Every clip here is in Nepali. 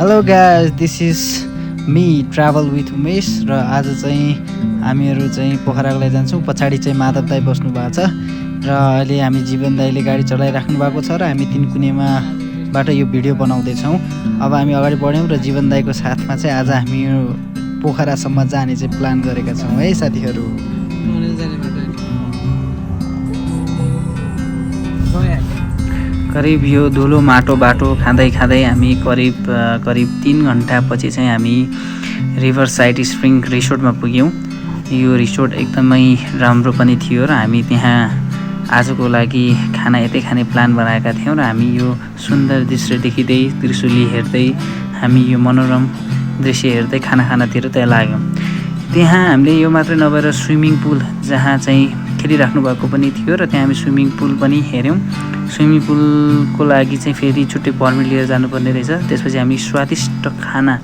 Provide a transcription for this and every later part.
Hello guys, this is me travel with Umesh र आज चाहिँ हामीहरू चाहिँ पोखराको लागि जान्छौँ। पछाडि चाहिँ माधव दाई बस्नु भएको छ र अहिले हामी जीवन दाईले गाडी चलाइराख्नु भएको छ र हामी तीन कुनेमाबाट यो भिडियो बनाउँदैछौँ। अब हामी अगाडि बढ्यौँ र जीवन दाईको साथमा चाहिँ आज हामी पोखरासम्म जाने चाहिँ प्लान गरेका छौँ है साथीहरू। करिब यो धुलो माटो बाटो खाँदै खाँदै हामी करिब 3 घन्टापछि चाहिँ हामी रिभर साइड स्प्रिङ रिसोर्टमा पुग्यौँ। यो रिसोर्ट एकदमै राम्रो पनि थियो र हामी त्यहाँ आजको लागि खाना यतै खाने प्लान बनाएका थियौँ र हामी यो सुन्दर दृश्य देखिँदै त्रिशुली हेर्दै हामी यो मनोरम दृश्य हेर्दै खाना खानातिर त्यहाँ लाग्यौँ। त्यहाँ हामीले यो मात्रै नभएर स्विमिङ पुल जहाँ चाहिँ खेलिराख्नु भएको पनि थियो र त्यहाँ हामी स्विमिङ पुल पनि हेऱ्यौँ। स्विमिङ पुलको लागि चाहिँ फेरि छुट्टै पर्मिट लिएर जानुपर्ने रहेछ। त्यसपछि हामी स्वादिष्ट खाना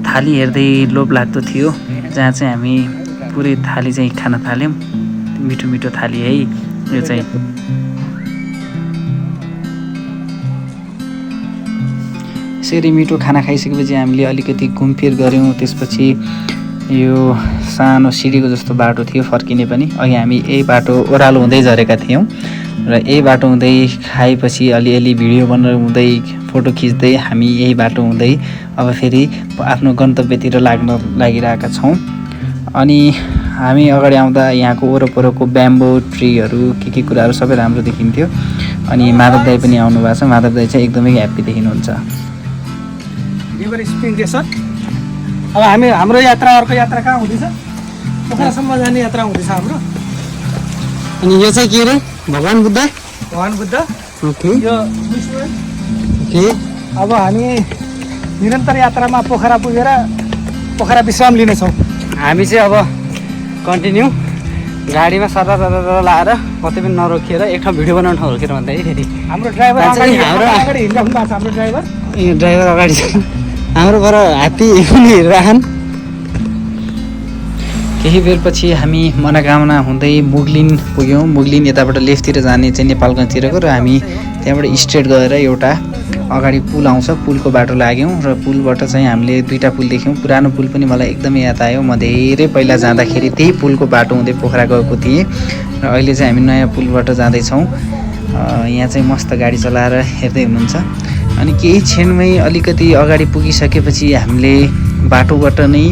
थाली हेर्दै लोभ लाग्दो थियो, जहाँ चाहिँ हामी पुरै थाली चाहिँ खान थाल्यौँ। मिठो मिठो थाली है यो चाहिँ। यसरी मिठो खाना खाइसकेपछि हामीले अलिकति घुमफिर गऱ्यौँ। त्यसपछि यो सानो सिडीको जस्तो बाटो थियो फर्किने पनि। अघि हामी यही बाटो ओह्रालो हुँदै झरेका थियौँ र यही बाटो हुँदै खाएपछि अलिअलि भिडियो बनाएर हुँदै फोटो खिच्दै हामी यही बाटो हुँदै अब फेरि आफ्नो गन्तव्यतिर लाग्न लागिरहेका छौँ। अनि हामी अगाडि आउँदा यहाँको वरपरको ब्याम्बो ट्रीहरू के कुराहरू सबै राम्रो देखिन्थ्यो। अनि माधव दाई पनि आउनु भएको छ। माधव दाई चाहिँ एकदमै ह्याप्पी देखिनुहुन्छ। River spring resort. अब हाम्रो यात्रा अर्को यात्रा कहाँ हुँदैछ? पोखरासम्म जाने यात्रा हुँदैछ हाम्रो। अनि यो चाहिँ के अरे? भगवान बुद्ध। ओके। यो ओके। अब हामी निरन्तर यात्रामा पोखरा पुगेर पोखरा विश्राम लिनेछौँ। हामी चाहिँ अब कन्टिन्यू गाडीमा सदा लाएर कतै पनि नरोकिएर एक ठाउँ भिडियो बनाउन नरोकेर भन्दाखेरि हाम्रो ड्राइभर अगाडि हिँडिराख्नु भएको छ। हाम्रो ड्राइभर अगाडि छ, हाम्रोबाट हात्ती पनि हेरिरहन्। केही बेरपछि हामी मनोकामना हुँदै मुगलिन पुग्यौँ। मुगलिन यताबाट लेफ्टतिर जाने चाहिँ नेपालगञ्जतिरको र हामी त्यहाँबाट स्ट्रेट गएर एउटा अगाडि पुल आउँछ, पुलको बाटो लाग्यौँ र पुलबाट चाहिँ हामीले दुईवटा पुल देख्यौँ। पुरानो पुल पनि मलाई एकदमै याद आयो। म धेरै पहिला जाँदाखेरि त्यही पुलको बाटो हुँदै पोखरा गएको थिएँ र अहिले चाहिँ हामी नयाँ पुलबाट जाँदैछौँ। यहाँ चाहिँ मस्त गाडी चलाएर हेर्दै हुनुहुन्छ। अनि केही क्षणमै अलिकति अगाडि पुगिसकेपछि हामीले बाटोबाट नै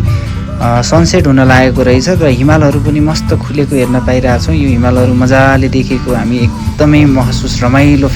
सनसेट हुन लागेको रहेछ र हिमालहरू पनि मस्त खुलेको हेर्न पाइरहेछौँ। यो हिमालहरू मजाले देखेको हामी एकदमै रमाइलो